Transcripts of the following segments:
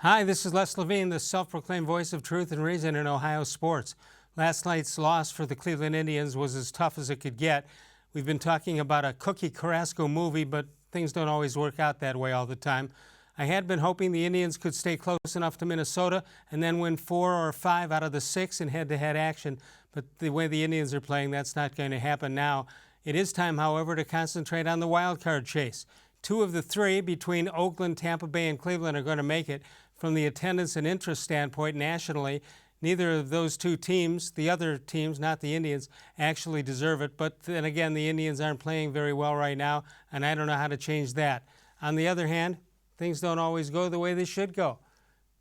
Hi, this is Les-Levine, the self-proclaimed voice of truth and reason in Ohio sports. Last night's loss for the Cleveland Indians was as tough as it could get. We've been talking about a Carrasco movie, but things don't always work out that way all the time. I had been hoping the Indians could stay close enough to Minnesota and then win 4 or 5 out of the 6 in head-to-head action, but the way the Indians are playing, that's not going to happen now. It is time, however, to concentrate on the wild card chase. 2 of the 3 between Oakland, Tampa Bay, and Cleveland are going to make it. From the attendance and interest standpoint nationally, neither of those 2 teams, the other teams, not the Indians, actually deserve it. But then again, the Indians aren't playing very well right now, and I don't know how to change that. On the other hand, things don't always go the way they should go.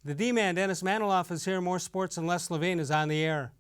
The D-Man, Dennis-Manoloff, is here. More Sports and Les-Levine is on the air.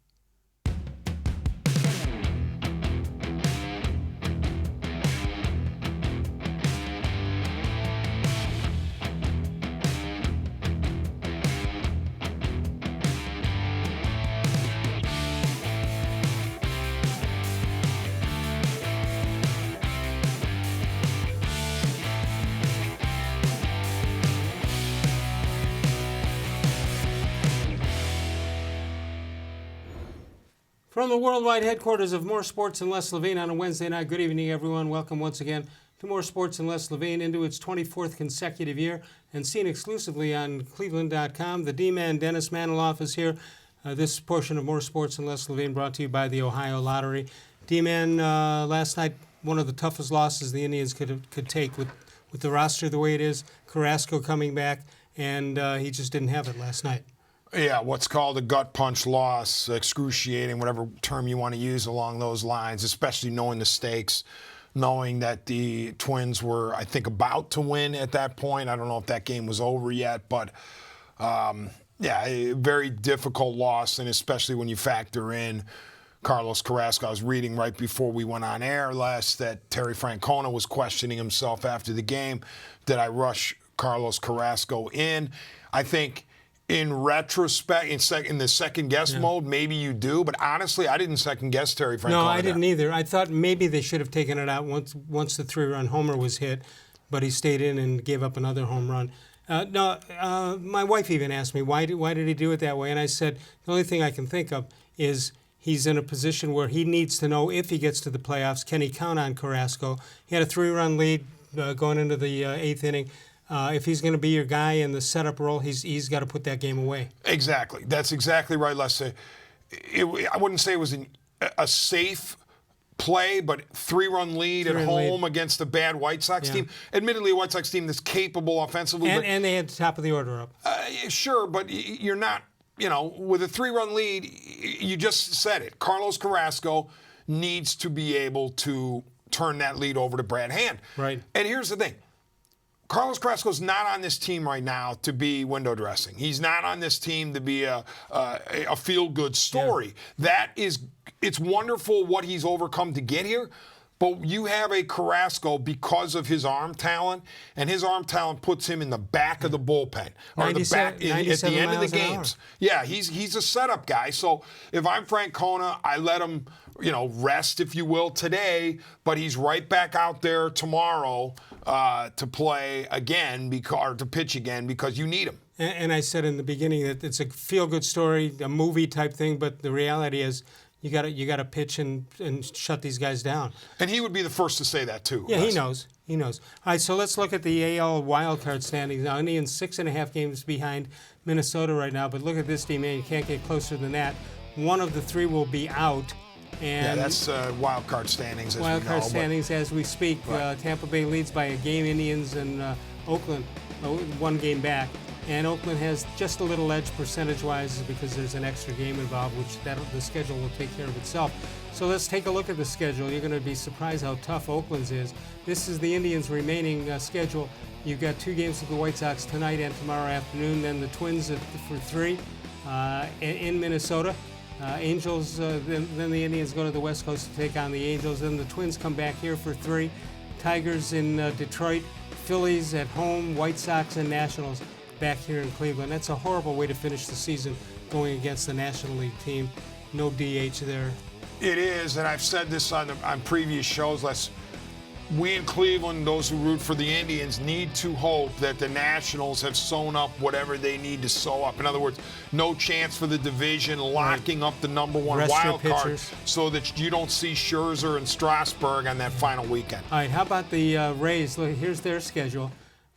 From the worldwide headquarters of More Sports and Les-Levine on a Wednesday night, good evening, everyone. Welcome once again to More Sports and Les-Levine into its 24th consecutive year and seen exclusively on cleveland.com. The D-Man, Dennis-Manoloff, is here. This portion of More Sports and Les-Levine brought to you by the Ohio Lottery. D-Man, last night, one of the toughest losses the Indians could take with the roster the way it is, Carrasco coming back, and he just didn't have it last night. Yeah, what's called a gut punch loss, excruciating, whatever term you want to use along those lines, especially knowing the stakes, knowing that the Twins were, I think, about to win at that point. I don't know if that game was over yet, but yeah, a very difficult loss, and especially when you factor in Carlos-Carrasco. I was reading right before we went on air last that Terry Francona was questioning himself after the game. Did I rush Carlos-Carrasco in? I think in retrospect, in the second-guess mode, maybe you do. But honestly, I didn't second-guess Terry Francona. No, I didn't either. I thought maybe they should have taken it out once the 3-run homer was hit, but he stayed in and gave up another home run. My wife even asked me, why did he do it that way? And I said, the only thing I can think of is he's in a position where he needs to know if he gets to the playoffs, can he count on Carrasco? He had a 3-run lead going into the 8th inning. If he's going to be your guy in the setup role, he's got to put that game away. Exactly. That's exactly right, Leslie. I wouldn't say it was a safe play, but 3-run lead at home against a bad White Sox team. Admittedly, a White Sox team that's capable offensively. And they had the top of the order up. Sure, but you're not, with a 3-run lead, you just said it. Carlos-Carrasco needs to be able to turn that lead over to Brad Hand. Right. And here's the thing. Carlos-Carrasco is not on this team right now to be window dressing. He's not on this team to be a feel-good story. Yeah. It's wonderful what he's overcome to get here, but you have a Carrasco because of his arm talent, and his arm talent puts him in the back of the bullpen or the back at the end of the games. Yeah, he's a setup guy. So if I'm Francona, I let him rest, if you will, today, but he's right back out there tomorrow to play again or to pitch again because you need him. And I said in the beginning that it's a feel-good story, a movie type thing, but the reality is you got to pitch and shut these guys down. And he would be the first to say that too. Yeah, he knows. All right, so let's look at the AL wildcard standings now. Indians 6.5 games behind Minnesota right now, but look at this team, man. You can't get closer than that. 1 of the 3 will be out. And that's wild card standings. Wild card standings as we speak. Right. Tampa Bay leads by a game. Indians and Oakland 1 game back. And Oakland has just a little edge percentage-wise because there's an extra game involved, which the schedule will take care of itself. So let's take a look at the schedule. You're going to be surprised how tough Oakland's is. This is the Indians' remaining schedule. You've got 2 games with the White Sox tonight and tomorrow afternoon. Then the Twins for 3 in Minnesota. Angels, then the Indians go to the West Coast to take on the Angels. Then the Twins come back here for 3. Tigers in Detroit, Phillies at home, White Sox and Nationals back here in Cleveland. That's a horrible way to finish the season going against the National League team. No DH there. It is, and I've said this on previous shows. we in Cleveland, those who root for the Indians, need to hope that the Nationals have sewn up whatever they need to sew up. In other words, no chance for the division, locking up the number one wild card so that you don't see Scherzer and Strasburg on that final weekend. All right, how about the Rays? Look, here's their schedule.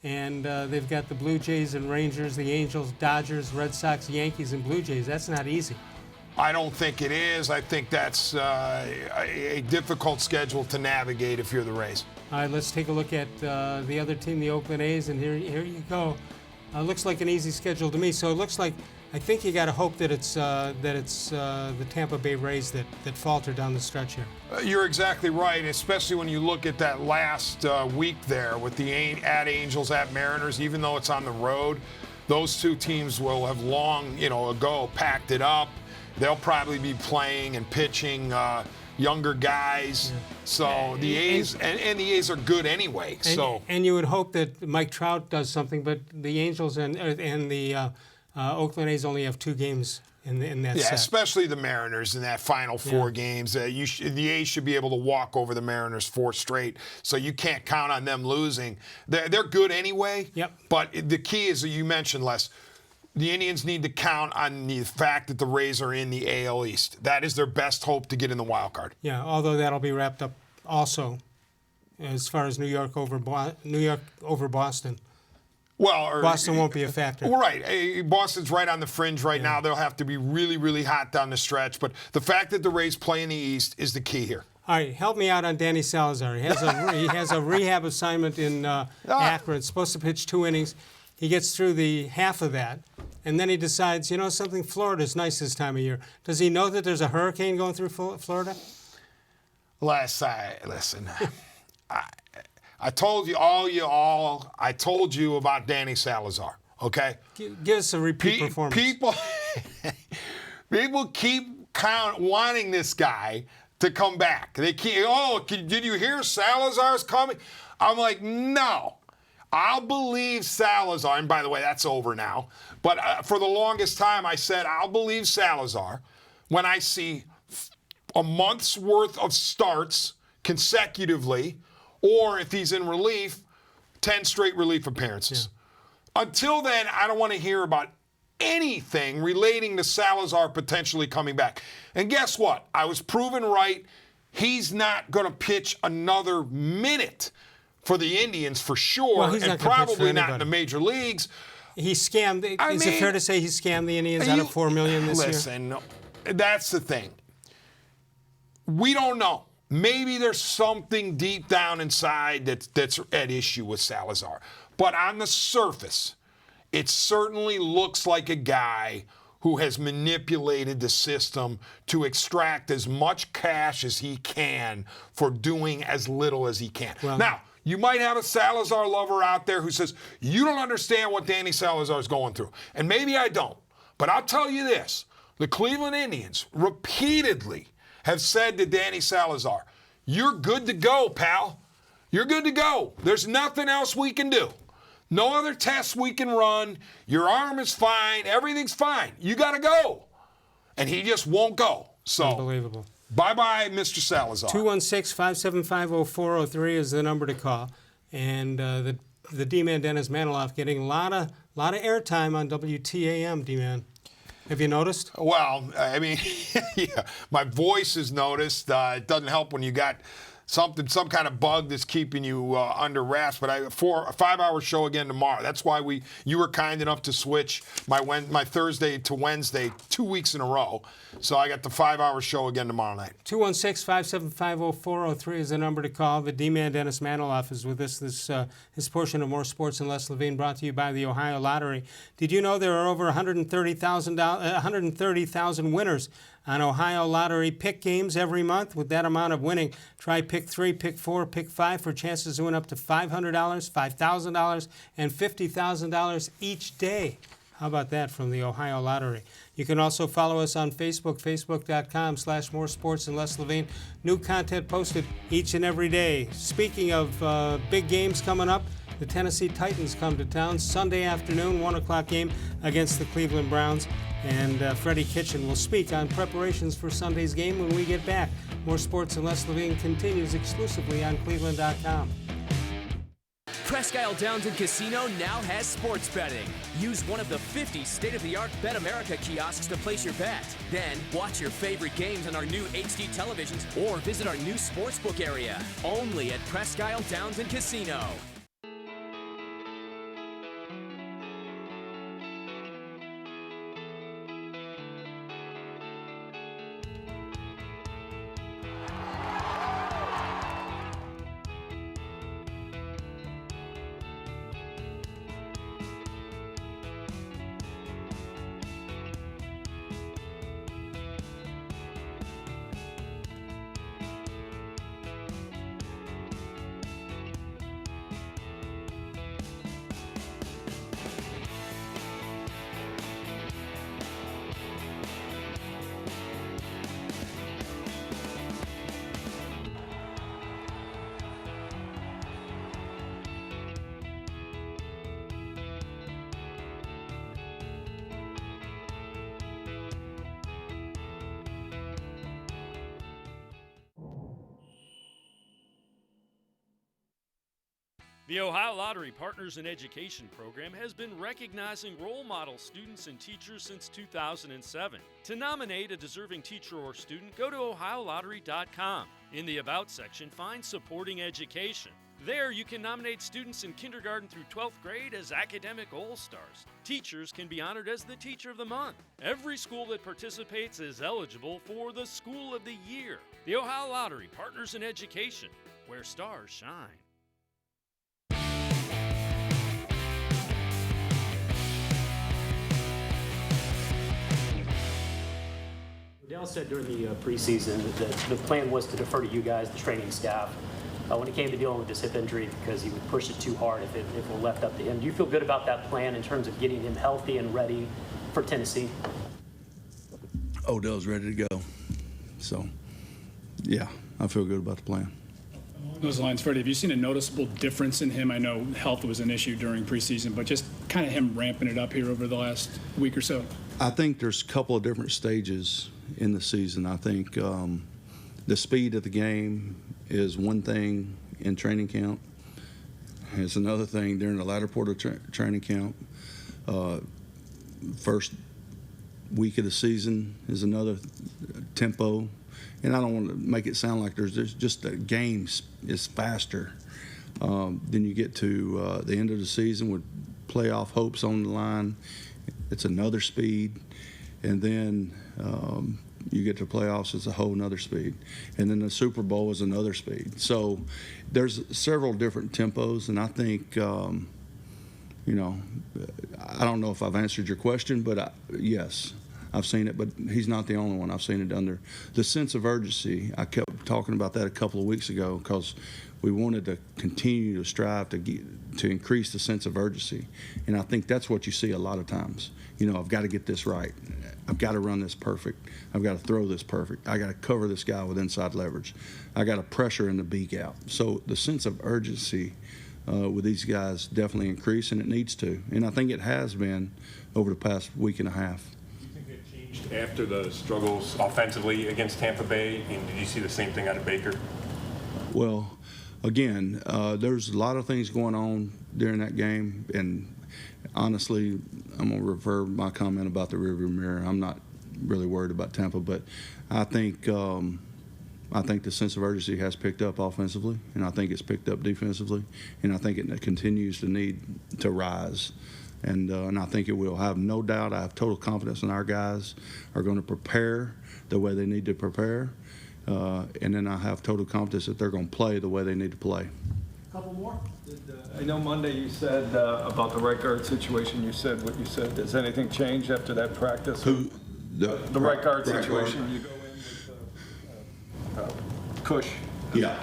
And they've got the Blue Jays and Rangers, the Angels, Dodgers, Red Sox, Yankees, and Blue Jays. That's not easy. I don't think it is. I think that's a difficult schedule to navigate if you're the Rays. All right, let's take a look at the other team, the Oakland A's, and here you go. Looks like an easy schedule to me. So it looks like, I think you got to hope that it's the Tampa Bay Rays that falter down the stretch here. You're exactly right, especially when you look at that last week there with the at Angels, at Mariners. Even though it's on the road, those two teams will have long, ago packed it up. They'll probably be playing and pitching younger guys. Yeah. So the A's and the A's are good anyway. And you would hope that Mike Trout does something, but the Angels and the Oakland A's only have 2 games in that set. Yeah, especially the Mariners in that final 4 games. The A's should be able to walk over the Mariners 4 straight, so you can't count on them losing. They're good anyway. Yep. But the key is, you mentioned, Les, the Indians need to count on the fact that the Rays are in the AL East. That is their best hope to get in the wild card. Yeah, although that'll be wrapped up also as far as New York over Boston. Well, Boston won't be a factor. Right. Boston's right on the fringe right now. They'll have to be really, really hot down the stretch. But the fact that the Rays play in the East is the key here. All right, help me out on Danny-Salazar. He has a rehab assignment in Akron. It's supposed to pitch 2 innings. He gets through the half of that, and then he decides, something, Florida's nice this time of year. Does he know that there's a hurricane going through Florida? Listen, I told you I told you about Danny-Salazar, okay? Give us a repeat performance. People keep wanting this guy to come back. They keep, did you hear Salazar's coming? I'm like, no. I'll believe Salazar, and by the way, that's over now. But for the longest time, I said I'll believe Salazar when I see a month's worth of starts consecutively, or if he's in relief, 10 straight relief appearances. Yeah. Until then, I don't want to hear about anything relating to Salazar potentially coming back. And guess what? I was proven right. He's not going to pitch another minute for the Indians for sure, and probably not in the major leagues. He scammed. Is it fair to say he scammed the Indians out of $4 million this year? Listen, that's the thing. We don't know. Maybe there's something deep down inside that's at issue with Salazar. But on the surface, it certainly looks like a guy who has manipulated the system to extract as much cash as he can for doing as little as he can. Well, now, you might have a Salazar lover out there who says, you don't understand what Danny Salazar is going through. And maybe I don't. But I'll tell you this. The Cleveland Indians repeatedly have said to Danny Salazar, you're good to go, pal. You're good to go. There's nothing else we can do. No other tests we can run. Your arm is fine. Everything's fine. You got to go. And he just won't go. So, unbelievable. Bye-bye, Mr. Salazar. 216-575-0403 is the number to call. And the D-man, Dennis-Manoloff, getting a lot of airtime on WTAM, D-man. Have you noticed? Well, I mean, yeah, my voice is noticed. It doesn't help when you got some kind of bug that's keeping you under wraps. But a 5-hour show again tomorrow. That's why you were kind enough to switch my Thursday to Wednesday 2 weeks in a row. So I got the 5-hour show again tomorrow night. 216-575-0403 is the number to call. The D-man, Dennis-Manoloff, is with us. This portion of More Sports and Les-Levine brought to you by the Ohio Lottery. Did you know there are over 130,000 winners on Ohio Lottery pick games every month? With that amount of winning, try pick 3, pick 4, pick 5 for chances to win up to $500, $5,000, and $50,000 each day. How about that from the Ohio Lottery? You can also follow us on Facebook, facebook.com/more-sports-and-les-levine. New content posted each and every day. Speaking of big games coming up, the Tennessee Titans come to town Sunday afternoon, 1 o'clock game against the Cleveland Browns. And Freddie-Kitchens will speak on preparations for Sunday's game when we get back. More Sports and Les-Levine continues exclusively on cleveland.com. Presque Isle Downs and Casino now has sports betting. Use one of the 50 state-of-the-art Bet America kiosks to place your bet. Then watch your favorite games on our new HD televisions or visit our new sportsbook area. Only at Presque Isle Downs and Casino. The Ohio Lottery Partners in Education program has been recognizing role model students and teachers since 2007. To nominate a deserving teacher or student, go to ohiolottery.com. In the About section, find Supporting Education. There, you can nominate students in kindergarten through 12th grade as academic all-stars. Teachers can be honored as the Teacher of the Month. Every school that participates is eligible for the School of the Year. The Ohio Lottery Partners in Education, where stars shine. Odell said during the preseason that the plan was to defer to you guys, the training staff, when it came to dealing with this hip injury because he would push it too hard if it were left up to him. Do you feel good about that plan in terms of getting him healthy and ready for Tennessee? Odell's ready to go. So, yeah, I feel good about the plan. Along those lines, Freddie, have you seen a noticeable difference in him? I know health was an issue during preseason, but just kind of him ramping it up here over the last week or so. I think there's a couple of different stages in the season. I think the speed of the game is one thing in training camp. It's another thing during the latter part of training camp. First week of the season is another tempo. And I don't want to make it sound like there's just the game is faster. Then you get to the end of the season with playoff hopes on the line. It's another speed. And then you get to playoffs, it's a whole nother speed. And then the Super Bowl is another speed. So there's several different tempos, and I think, I don't know if I've answered your question, but yes, I've seen it, but he's not the only one. I've seen it under the sense of urgency. I kept talking about that a couple of weeks ago because we wanted to continue to strive to increase the sense of urgency. And I think that's what you see a lot of times. I've got to get this right. I've got to run this perfect. I've got to throw this perfect. I got to cover this guy with inside leverage. I got to pressure in the beak out. So the sense of urgency with these guys definitely increased, and it needs to. And I think it has been over the past week and a half. Do you think it changed after the struggles offensively against Tampa Bay? And did you see the same thing out of Baker? Well, again, there's a lot of things going on during that game, and honestly, I'm going to refer my comment about the rearview mirror. I'm not really worried about Tampa, but I think the sense of urgency has picked up offensively, and I think it's picked up defensively, and I think it continues to need to rise. And I think it will. I have no doubt. I have total confidence in our guys are going to prepare the way they need to prepare. And then I have total confidence that they're going to play the way they need to play. Couple more. I know Monday you said about the right guard situation. You said what you said. Does anything change after that practice? The right guard situation. You go in with Cush. Yeah,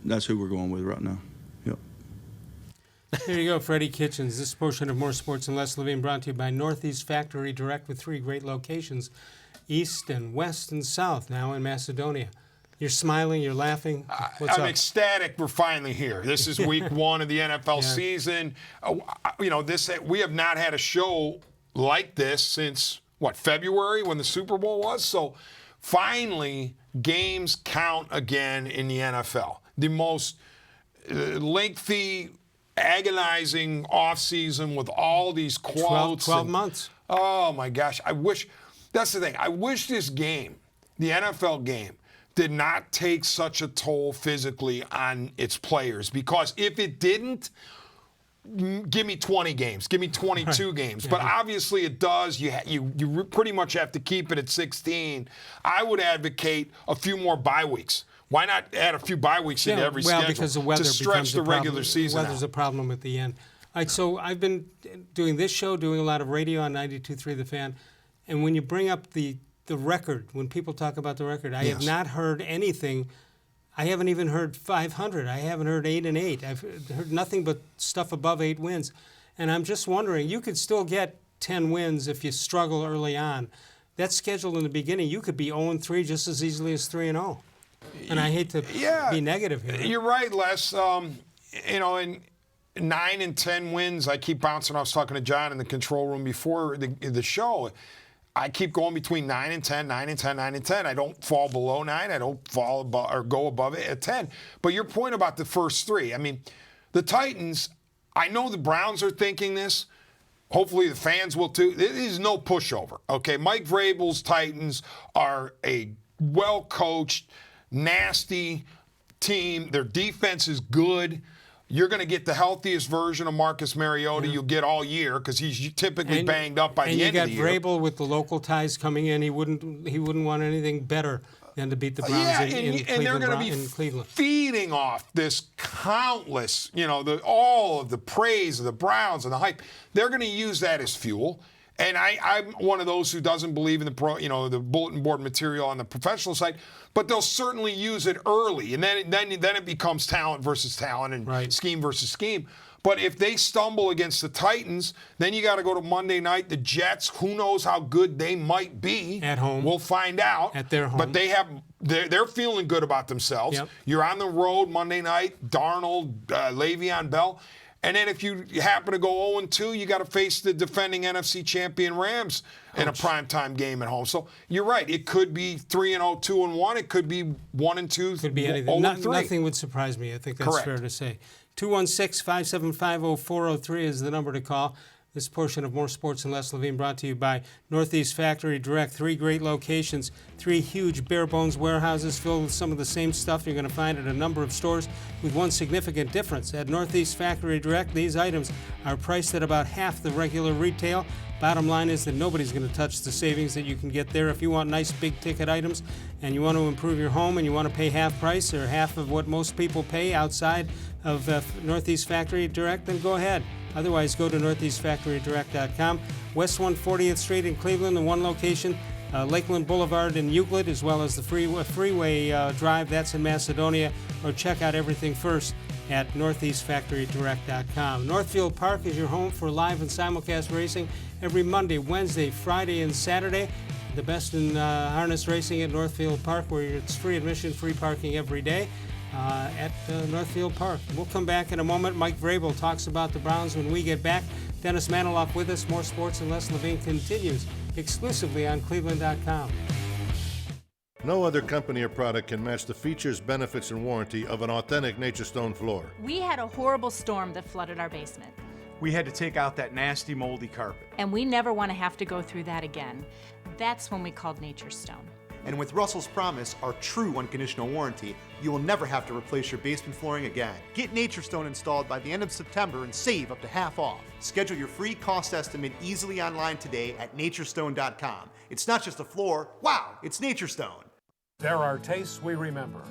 that's who we're going with right now. Yep. There you go, Freddie-Kitchens. This portion of More Sports and Les-Levine brought to you by Northeast Factory Direct with 3 great locations, east and west and south, now in Macedonia. You're smiling, you're laughing. What's I'm up? ecstatic we're finally here. This is week 1 of the NFL season. We have not had a show like this since, February when the Super Bowl was? So finally games count again in the NFL. The most lengthy, agonizing offseason with all these quotes. 12 months. Oh, my gosh. That's the thing. I wish this game, the NFL game, did not take such a toll physically on its players, because if it didn't, give me 20 games, give me 22 games. But obviously it does. You pretty much have to keep it at 16. I would advocate a few more bye weeks. Why not add a few bye weeks into every schedule because the weather to stretch the regular season Weather's a problem at the end. All right, so I've been doing this show, doing a lot of radio on 92.3 The Fan, and when you bring up the record, when people talk about the record, I have not heard anything. I haven't even heard 500. I haven't heard 8-8. I've heard nothing but stuff above 8 wins. And I'm just wondering, you could still get 10 wins if you struggle early on. That's scheduled in the beginning. You could be 0-3 just as easily as 3-0. And I hate to be negative here. You're right, Les. In 9 and 10 wins, I keep bouncing. I was talking to John in the control room before the show. I keep going between 9 and 10, 9 and 10, 9 and 10. I don't fall below 9. I don't fall above or go above it at 10. But your point about the first 3, I mean, the Titans, I know the Browns are thinking this. Hopefully the fans will too. It is no pushover, okay? Mike Vrabel's Titans are a well-coached, nasty team. Their defense is good. You're going to get the healthiest version of Marcus Mariota you'll get all year, because he's typically banged up by the end of the year. And you got Vrabel with the local ties coming in. He wouldn't want anything better than to beat the Browns and they're going to be feeding off this countless, all of the praise of the Browns and the hype. They're going to use that as fuel. And I'm one of those who doesn't believe in the bulletin board material on the professional side, but they'll certainly use it early, and then it becomes talent versus talent and scheme versus scheme. But if they stumble against the Titans, then you got to go to Monday night. The Jets, who knows how good they might be at home? We'll find out at their home. But they're feeling good about themselves. Yep. You're on the road Monday night. Darnold, Le'Veon Bell. And then if you happen to go 0-2, you got to face the defending NFC champion Rams in a primetime game at home. So you're right. It could be 3-0, 2-1. It could be 1-2. Could be anything. 0-3. Nothing would surprise me. I think that's fair to say. 216-575-0403 is the number to call. This portion of More Sports and Les-Levine brought to you by Northeast Factory Direct. 3 great locations, 3 huge bare-bones warehouses filled with some of the same stuff you're going to find at a number of stores, with one significant difference. At Northeast Factory Direct, these items are priced at about half the regular retail. Bottom line is that nobody's going to touch the savings that you can get there. If you want nice big-ticket items and you want to improve your home and you want to pay half price or half of what most people pay outside of Northeast Factory Direct, then go ahead. Otherwise, go to northeastfactorydirect.com. West 140th Street in Cleveland, the one location. Lakeland Boulevard in Euclid, as well as the freeway drive, that's in Macedonia. Or check out everything first at northeastfactorydirect.com. Northfield Park is your home for live and simulcast racing every Monday, Wednesday, Friday, and Saturday. The best in harness racing at Northfield Park, where it's free admission, free parking every day. At Northfield Park. We'll come back in a moment. Mike Vrabel talks about the Browns when we get back. Dennis-Manoloff with us. More Sports and Les-Levine continues exclusively on cleveland.com. No other company or product can match the features, benefits, and warranty of an authentic Nature Stone floor. We had a horrible storm that flooded our basement. We had to take out that nasty, moldy carpet. And we never want to have to go through that again. That's when we called Nature Stone. And with Russell's Promise, our true unconditional warranty, you will never have to replace your basement flooring again. Get Nature Stone installed by the end of September and save up to half off. Schedule your free cost estimate easily online today at naturestone.com. It's not just a floor, wow, it's Nature Stone. There are tastes we remember.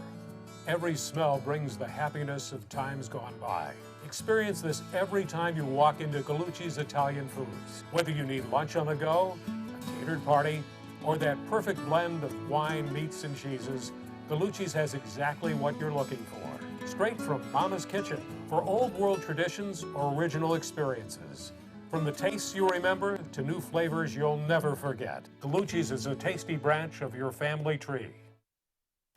Every smell brings the happiness of times gone by. Experience this every time you walk into Gallucci's Italian Foods. Whether you need lunch on the go, a catered party, or that perfect blend of wine, meats, and cheeses, Gallucci's has exactly what you're looking for. Straight from Mama's Kitchen, for old world traditions or original experiences. From the tastes you remember to new flavors you'll never forget, Gallucci's is a tasty branch of your family tree.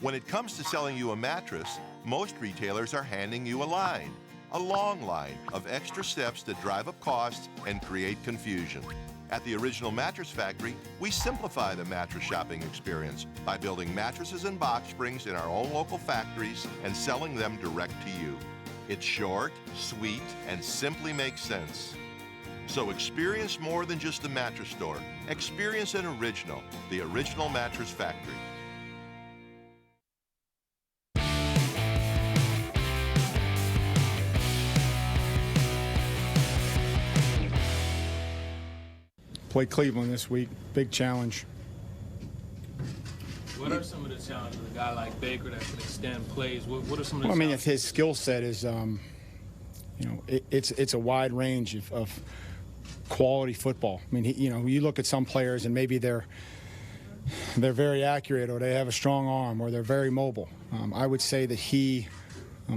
When it comes to selling you a mattress, most retailers are handing you a long line of extra steps that drive up costs and create confusion. At the Original Mattress Factory, we simplify the mattress shopping experience by building mattresses and box springs in our own local factories and selling them direct to you. It's short, sweet, and simply makes sense. So experience more than just the mattress store. Experience an original, the Original Mattress Factory. Played Cleveland this week. Big challenge. What are some of the challenges with a guy like Baker that can extend plays? What are some of the Well, I mean, challenges? if his skill set is, it's a wide range of quality football. I mean, you look at some players and maybe they're very accurate, or they have a strong arm, or they're very mobile. I would say that he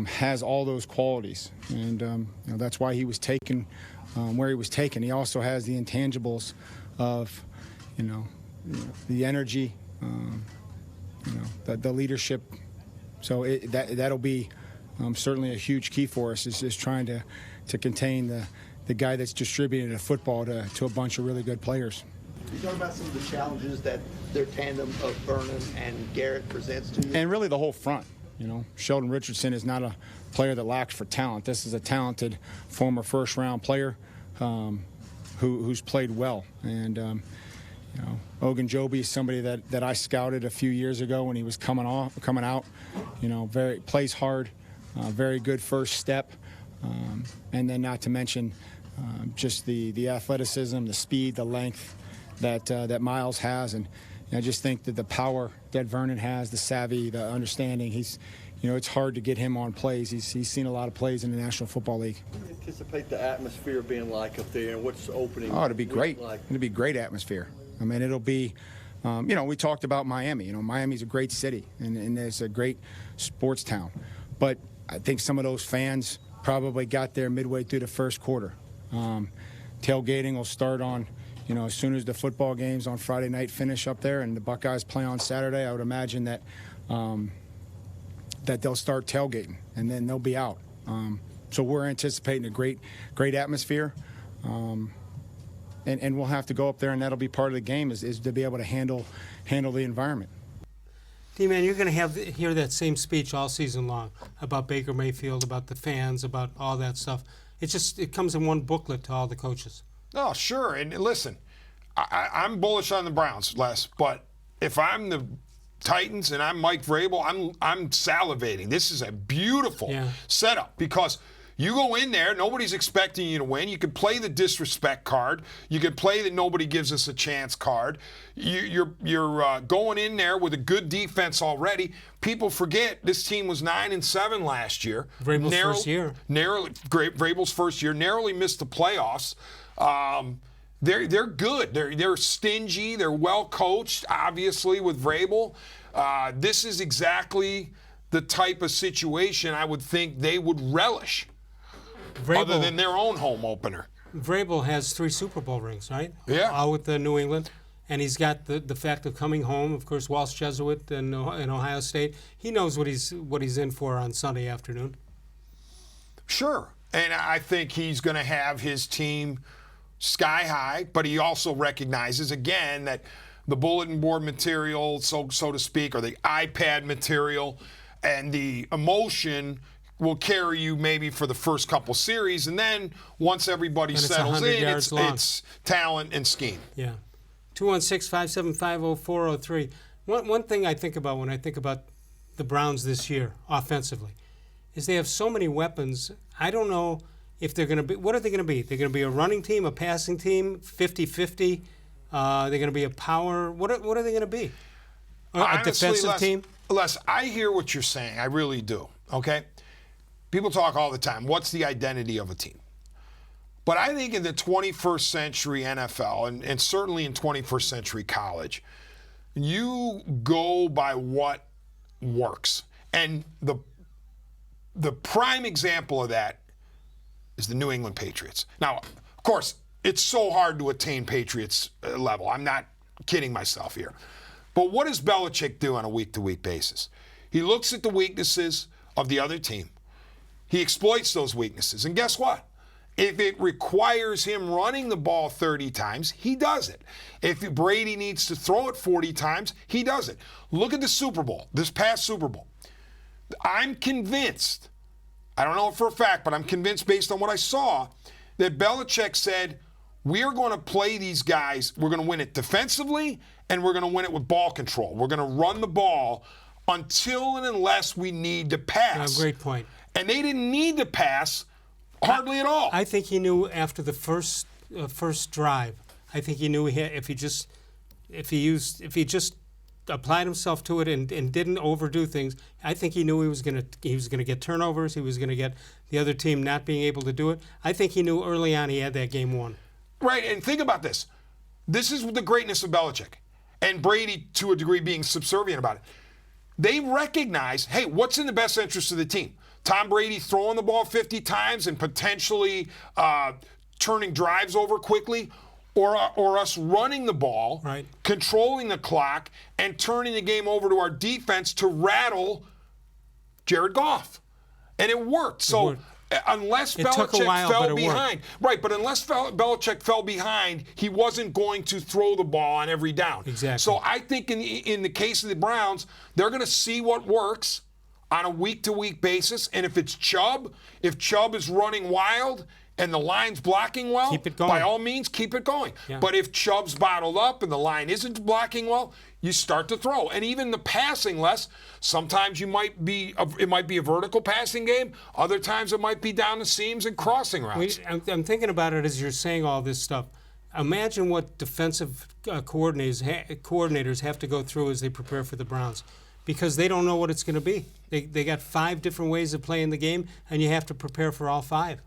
has all those qualities, and that's why he was taken where he was taken. He also has the intangibles of, the energy, the leadership. So that'll be certainly a huge key for us, is trying to contain the guy that's distributing the football to a bunch of really good players. You talk about some of the challenges that their tandem of Vernon and Garrett presents to you? And really the whole front. Sheldon Richardson is not a player that lacks for talent. This is a talented former first-round player who's played well. And Ogunjobi is somebody that I scouted a few years ago when he was coming out. Plays hard, very good first step, and then not to mention just the athleticism, the speed, the length that Miles has, and I just think that the power that Vernon has, the savvy, the understanding, it's hard to get him on plays. He's seen a lot of plays in the National Football League. What do you anticipate the atmosphere being like up there, and what's the opening? Oh, it'll be great. Like? It'll be great atmosphere. I mean, it'll be, we talked about Miami. Miami's a great city, and it's a great sports town. But I think some of those fans probably got there midway through the first quarter. Tailgating will start on, as soon as the football games on Friday night finish up there and the Buckeyes play on Saturday. I would imagine that that they'll start tailgating, and then they'll be out. So we're anticipating a great atmosphere. And we'll have to go up there, and that'll be part of the game, is to be able to handle the environment. D-Man, you're going to hear that same speech all season long about Baker-Mayfield, about the fans, about all that stuff. It comes in one booklet to all the coaches. Oh, sure. And listen, I'm bullish on the Browns, Les, but if I'm the Titans and I'm Mike Vrabel, I'm salivating. This is a beautiful setup, because you go in there, nobody's expecting you to win. You can play the disrespect card. You can play the nobody gives us a chance card. You're going in there with a good defense already. People forget this team was 9-7 last year. Vrabel's first year. Vrabel's first year. Narrowly missed the playoffs. They're good. They're stingy. They're well coached, obviously, with Vrabel. This is exactly the type of situation I would think they would relish. Other than their own home opener. Vrabel has 3 Super Bowl rings, right? Yeah. All with New England. And he's got the fact of coming home. Of course, Walsh Jesuit in Ohio State. He knows what he's in for on Sunday afternoon. Sure. And I think he's going to have his team sky high, but he also recognizes, again, that the bulletin board material, so to speak, or the iPad material, and the emotion will carry you maybe for the first couple series, and then once everybody settles in, it's talent and scheme. Yeah. 216-575-0403. One thing I think about when I think about the Browns this year offensively is they have so many weapons. I don't know if they're going to be – what are they going to be? They're going to be a running team, a passing team, 50-50? They're going to be a power – what are they going to be? A defensive team? Les, I hear what you're saying. I really do, okay? People talk all the time, what's the identity of a team? But I think in the 21st century NFL, and certainly in 21st century college, you go by what works. And the prime example of that is the New England Patriots. Now, of course, it's so hard to attain Patriots level. I'm not kidding myself here. But what does Belichick do on a week-to-week basis? He looks at the weaknesses of the other team. He exploits those weaknesses. And guess what? If it requires him running the ball 30 times, he does it. If Brady needs to throw it 40 times, he does it. Look at the Super Bowl, this past Super Bowl. I'm convinced, I don't know for a fact, but I'm convinced based on what I saw, that Belichick said, we are going to play these guys, we're going to win it defensively, and we're going to win it with ball control. We're going to run the ball until and unless we need to pass. Great point. And they didn't need to pass hardly at all. I think he knew after the first drive. I think he knew if he just applied himself to it and didn't overdo things. I think he knew he was gonna get turnovers. He was gonna get the other team not being able to do it. I think he knew early on he had that game won. Right, and think about this. This is the greatness of Belichick, and Brady to a degree being subservient about it. They recognize, hey, what's in the best interest of the team? Tom Brady throwing the ball 50 times and potentially turning drives over quickly, or us running the ball, right, controlling the clock, and turning the game over to our defense to rattle Jared Goff. And it worked. So unless Belichick fell behind, right, but unless Belichick fell behind, he wasn't going to throw the ball on every down. Exactly. So I think in the case of the Browns, they're going to see what works on a week-to-week basis, and if it's Chubb, if Chubb is running wild and the line's blocking well, keep it going. By all means, keep it going. Yeah. But if Chubb's bottled up and the line isn't blocking well, you start to throw. And even the passing, Les, sometimes it might be a vertical passing game. Other times it might be down the seams and crossing routes. I'm thinking about it as you're saying all this stuff. Imagine what defensive coordinators have to go through as they prepare for the Browns, because they don't know what it's going to be. They got 5 different ways of playing the game, and you have to prepare for all 5.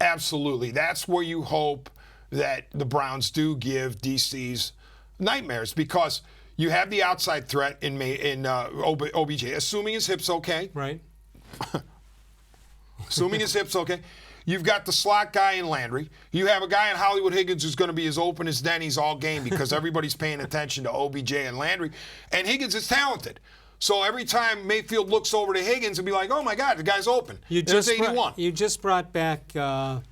Absolutely. That's where you hope that the Browns do give DC's nightmares, because you have the outside threat in OBJ, assuming his hip's okay. Right. Assuming his hip's okay. You've got the slot guy in Landry. You have a guy in Hollywood Higgins who's going to be as open as Denny's all game because everybody's paying attention to OBJ and Landry. And Higgins is talented. So every time Mayfield looks over to Higgins and be like, oh, my God, the guy's open. There's 81. You just brought back Waylon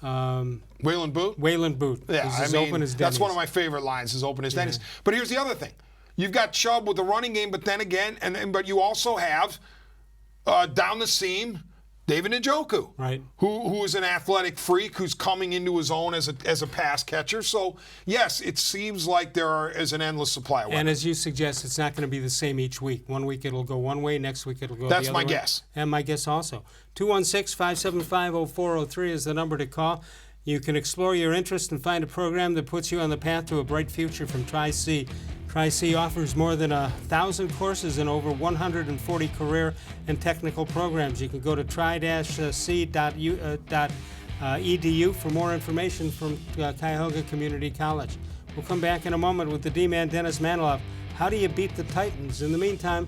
Boot? Waylon Boot. Yeah, He's as open as Denny's. That's one of my favorite lines, as open as Denny's. But here's the other thing. You've got Chubb with the running game, but then again, but you also have down the seam David Njoku, right? Who is an athletic freak who's coming into his own as a pass catcher. So yes, it seems like there is an endless supply of weapons. And as you suggest, it's not going to be the same each week. One week it'll go one way, next week it'll go the other way. That's my guess. And my guess also. 216-575-0403 is the number to call. You can explore your interest and find a program that puts you on the path to a bright future from Tri-C. Tri-C offers more than 1,000 courses in over 140 career and technical programs. You can go to tri-c.edu for more information from Cuyahoga Community College. We'll come back in a moment with the D-man, Dennis-Manoloff. How do you beat the Titans? In the meantime,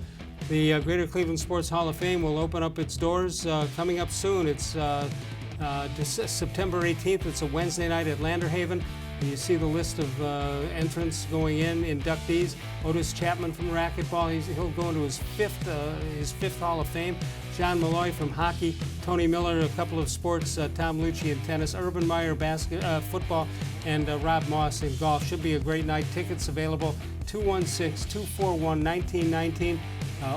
the Greater Cleveland Sports Hall of Fame will open up its doors coming up soon. It's September 18th. It's a Wednesday night at Landerhaven. You see the list of entrants going in, inductees. Otis Chapman from racquetball. He'll go into his fifth Hall of Fame. John Malloy from hockey. Tony Miller, a couple of sports. Tom Lucci in tennis. Urban Meyer football. And Rob Moss in golf. Should be a great night. Tickets available 216-241-1919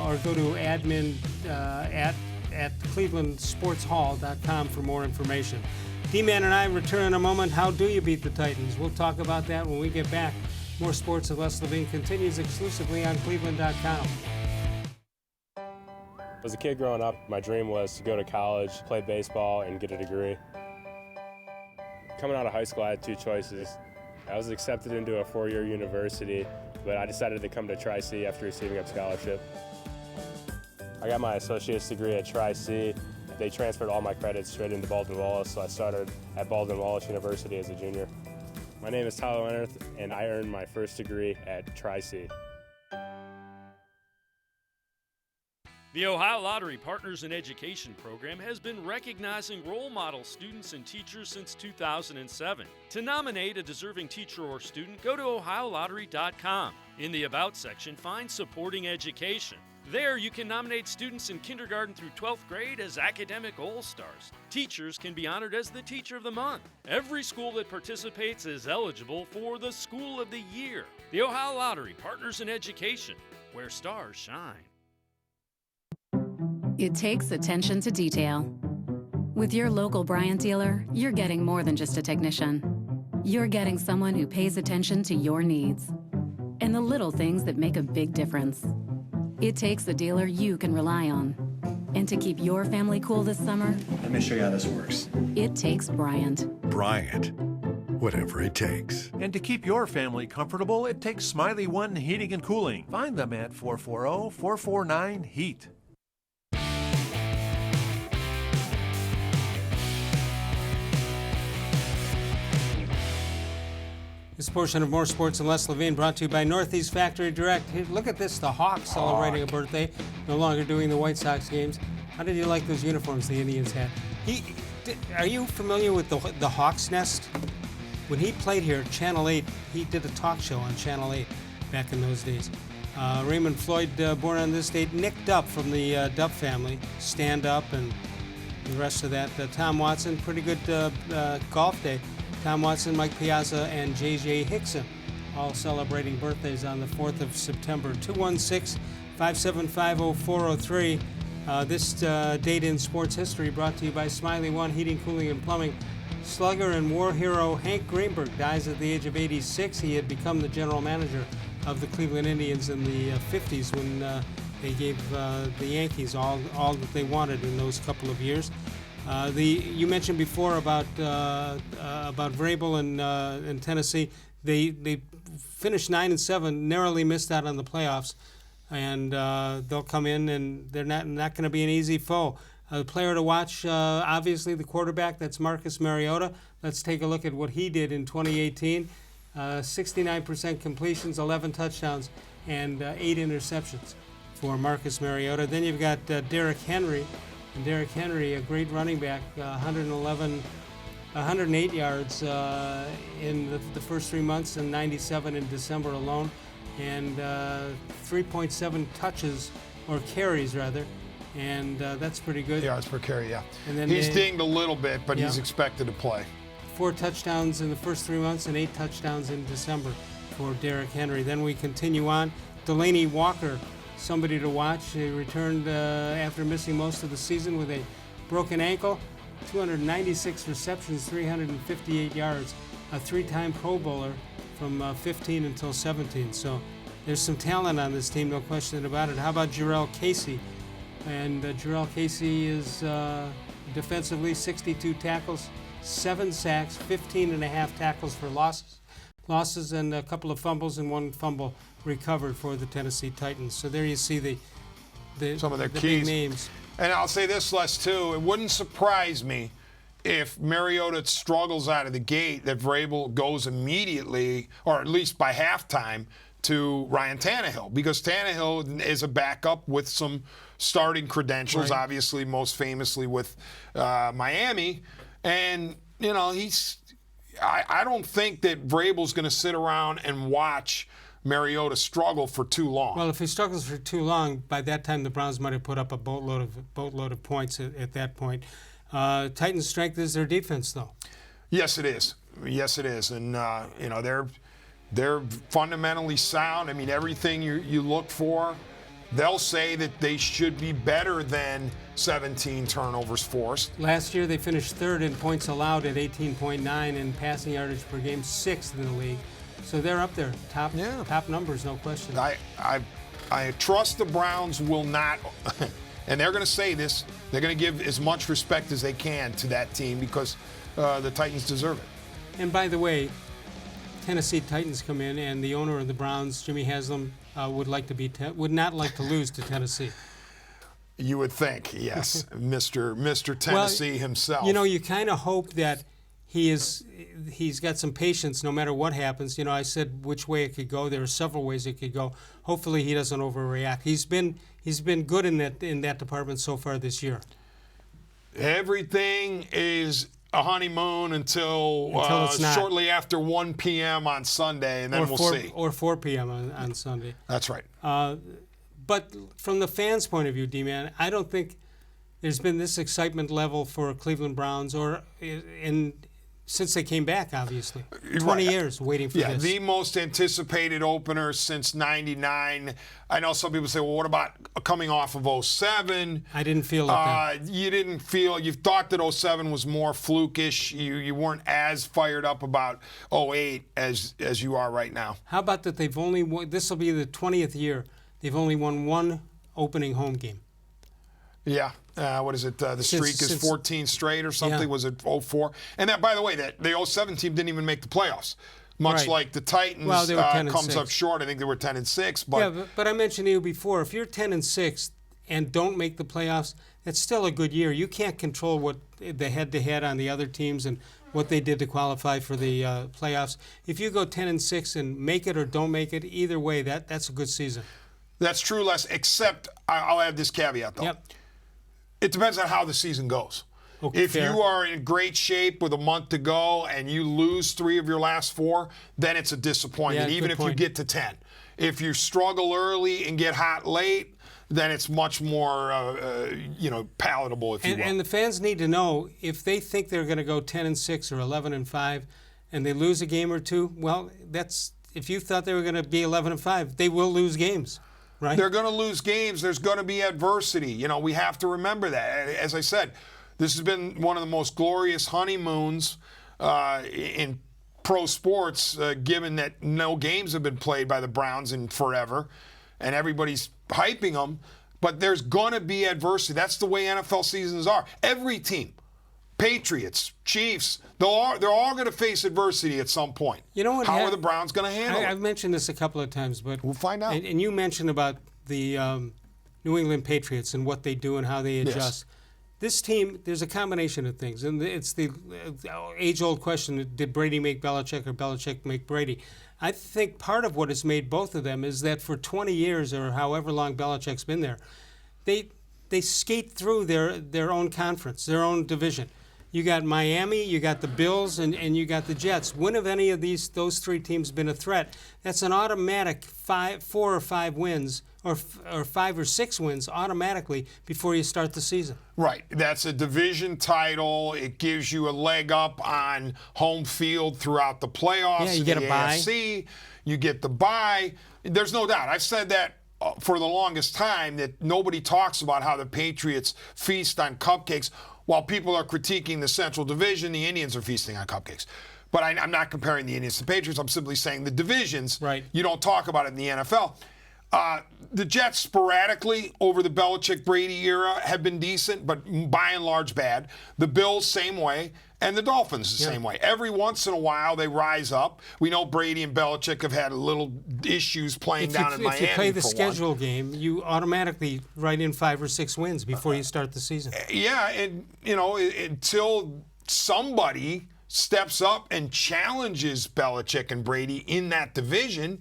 or go to admin at cleveland-sports-hall.com for more information. D-Man and I return in a moment. How do you beat the Titans? We'll talk about that when we get back. More Sports and Les-Levine continues exclusively on cleveland.com. As a kid growing up, my dream was to go to college, play baseball, and get a degree. Coming out of high school, I had 2 choices. I was accepted into a 4-year university, but I decided to come to Tri-C after receiving a scholarship. I got my associate's degree at Tri-C. They transferred all my credits straight into Baldwin-Wallace, so I started at Baldwin-Wallace University as a junior. My name is Tyler Leonard, and I earned my first degree at Tri-C. The Ohio Lottery Partners in Education program has been recognizing role model students and teachers since 2007. To nominate a deserving teacher or student, go to ohiolottery.com. In the About section, find Supporting Education. There, you can nominate students in kindergarten through 12th grade as academic all-stars. Teachers can be honored as the Teacher of the Month. Every school that participates is eligible for the School of the Year. The Ohio Lottery, partners in education, where stars shine. It takes attention to detail. With your local Bryant dealer, you're getting more than just a technician. You're getting someone who pays attention to your needs and the little things that make a big difference. It takes a dealer you can rely on. And to keep your family cool this summer, let me show you how this works. it takes Bryant. Bryant, whatever it takes. And to keep your family comfortable, it takes Smiley One Heating and Cooling. Find them at 440-449-HEAT. This portion of More Sports and Les-Levine brought to you by Northeast Factory Direct. Hey, look at this, the Hawks celebrating a birthday, no longer doing the White Sox games. How did you like those uniforms the Indians had? Are you familiar with the Hawks Nest? When he played here, Channel 8, he did a talk show on Channel 8 back in those days. Raymond Floyd, born on this date, nicked up from the Duff family, stand up and the rest of that. Tom Watson, pretty good golf day. Tom Watson, Mike Piazza, and J.J. Hickson all celebrating birthdays on the 4th of September. 216-575-0403. This date in sports history brought to you by Smiley One Heating, Cooling, and Plumbing. Slugger and war hero Hank Greenberg dies at the age of 86. He had become the general manager of the Cleveland Indians in the 50s when they gave the Yankees all that they wanted in those couple of years. You mentioned before about Vrabel and Tennessee. They finished 9-7, narrowly missed out on the playoffs, and they'll come in and they're not going to be an easy foe. The player to watch, obviously the quarterback. That's Marcus Mariota. Let's take a look at what he did in 2018. 69% completions, 11 touchdowns, and 8 interceptions for Marcus Mariota. Then you've got Derrick Henry. And Derrick Henry, a great running back, 108 yards in the first 3 months and 97 in December alone, and 3.7 touches, or carries rather, and that's pretty good. Yards per carry, yeah. And then he's dinged a little bit, but he's expected to play. 4 touchdowns in the first 3 months and 8 touchdowns in December for Derrick Henry. Then we continue on. Delaney Walker, somebody to watch. He returned after missing most of the season with a broken ankle. 296 receptions, 358 yards. A 3-time Pro Bowler from 15 until 17. So there's some talent on this team, no question about it. How about Jarrell Casey? And Jarrell Casey is defensively 62 tackles, 7 sacks, 15.5 tackles for losses, and a couple of fumbles and 1 fumble recovered for the Tennessee Titans. So there you see some of their the keys. big names. And I'll say this, Les, too. It wouldn't surprise me if Mariota struggles out of the gate, that Vrabel goes immediately, or at least by halftime, to Ryan Tannehill, because Tannehill is a backup with some starting credentials, Right. obviously most famously with Miami. And, you know, I don't think that Vrabel's going to sit around and watch Mariota struggle for too long. Well, if he struggles for too long, by that time the Browns might have put up a boatload of points at that point. Titans' strength is their defense, though. Yes, it is. Yes, it is. And, you know, they're fundamentally sound. I mean, everything you look for, they'll say that they should be better than 17 turnovers forced. Last year they finished 3rd in points allowed at 18.9 and passing yardage per game, 6th in the league. So they're up there, top numbers, no question. I trust the Browns will not, and they're going to say this, they're going to give as much respect as they can to that team because the Titans deserve it. And by the way, Tennessee Titans come in, and the owner of the Browns, Jimmy Haslam, would not like to lose to Tennessee. You would think, yes, Mr. Tennessee himself. You know, you kind of hope that he's got some patience no matter what happens. You know, I said which way it could go. There are several ways it could go. Hopefully he doesn't overreact. He's been good in that department so far this year. Everything is a honeymoon until it's not. Shortly after 1 p.m. on Sunday, and then we'll see. Or 4 p.m. on Sunday. That's right. But from the fans' point of view, D-Man, I don't think there's been this excitement level for Cleveland Browns since they came back, obviously. 20 years waiting for this. The most anticipated opener since '99. I know some people say, well, what about coming off of '07? I didn't feel it then. You thought that '07 was more flukish. You weren't as fired up about '08 as you are right now. How about that they've only won, this will be the 20th year, they've only won one opening home game. Yeah. What is it? The streak is 14 straight or something. Yeah. Was it 04? And that, by the way, the 07 team didn't even make the playoffs. Much like the Titans comes up short. I think they were 10-6. But I mentioned to you before, if you're 10-6 and don't make the playoffs, that's still a good year. You can't control what the head-to-head on the other teams and what they did to qualify for the playoffs. If you go 10-6 and make it or don't make it, either way, that's a good season. That's true, Les, except I'll add this caveat, though. Yep. It depends on how the season goes. Okay, if you are in great shape with a month to go and you lose 3 of your last 4, then it's a disappointment, even if you get to 10. If you struggle early and get hot late, then it's much more palatable, if you will. And the fans need to know, if they think they're going to go 10-6 or 11-5 and they lose a game or two, well, if you thought they were going to be 11-5, they will lose games. Right. They're going to lose games. There's going to be adversity. We have to remember that. As I said, this has been one of the most glorious honeymoons in pro sports, given that no games have been played by the Browns in forever, and everybody's hyping them. But there's going to be adversity. That's the way NFL seasons are. Every team, Patriots, Chiefs, they're all going to face adversity at some point. You know what? How are the Browns going to handle it? I've mentioned this a couple of times, but we'll find out. And you mentioned about the New England Patriots and what they do and how they adjust. Yes. This team, there's a combination of things, and it's the age-old question: did Brady make Belichick or Belichick make Brady? I think part of what has made both of them is that for 20 years or however long Belichick's been there, they skate through their own conference, their own division. You got Miami, you got the Bills, and you got the Jets. When have any of those 3 teams been a threat? That's an automatic 4 or 5 wins, or 5 or 6 wins automatically before you start the season. Right. That's a division title. It gives you a leg up on home field throughout the playoffs. Yeah, you get a bye. AFC. You get the bye. There's no doubt. I've said that for the longest time, that nobody talks about how the Patriots feast on cupcakes. While people are critiquing the Central Division, the Indians are feasting on cupcakes. But I'm not comparing the Indians to the Patriots. I'm simply saying the divisions, you don't talk about it in the NFL. The Jets sporadically over the Belichick-Brady era have been decent, but by and large bad. The Bills, same way. And the Dolphins, the same way. Every once in a while, they rise up. We know Brady and Belichick have had little issues playing down in Miami. If you play the schedule game, you automatically write in 5 or 6 wins before you start the season. Yeah, and until somebody steps up and challenges Belichick and Brady in that division,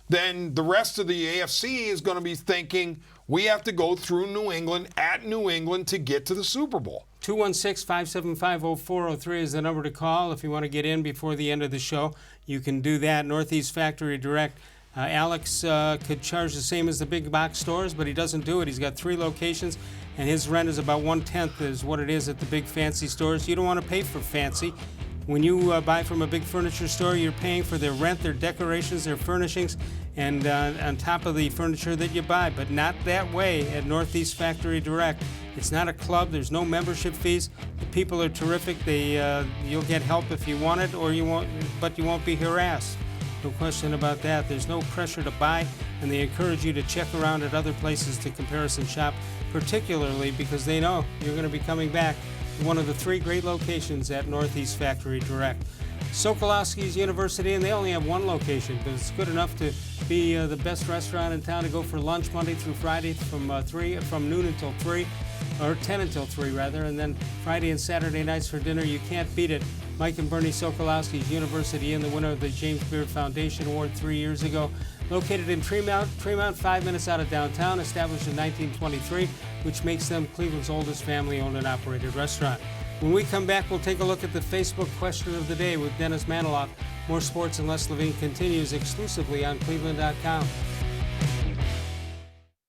then the rest of the AFC is going to be thinking, we have to go through New England at New England to get to the Super Bowl. 216-575-0403 is the number to call if you want to get in before the end of the show. You can do that. Northeast Factory Direct. Alex could charge the same as the big box stores, but he doesn't do it. He's got 3 locations, and his rent is about 1/10 is what it is at the big fancy stores. You don't want to pay for fancy. When you buy from a big furniture store, you're paying for their rent, their decorations, their furnishings, and on top of the furniture that you buy. But not that way at Northeast Factory Direct. It's not a club. There's no membership fees. The people are terrific. You'll get help if you want it, or you won't, but you won't be harassed. No question about that. There's no pressure to buy, and they encourage you to check around at other places to comparison shop, particularly because they know you're going to be coming back to one of the 3 great locations at Northeast Factory Direct. Sokolowski's University, and they only have 1 location, but it's good enough to be the best restaurant in town to go for lunch Monday through Friday from noon until 3, or 10 until 3 rather, and then Friday and Saturday nights for dinner. You can't beat it. Mike and Bernie Sokolowski's University, and the winner of the James Beard Foundation Award 3 years ago. Located in Tremont, 5 minutes out of downtown, established in 1923, which makes them Cleveland's oldest family-owned and operated restaurant. When we come back, we'll take a look at the Facebook question of the day with Dennis-manoloff. More Sports and Les-levine continues exclusively on cleveland.com.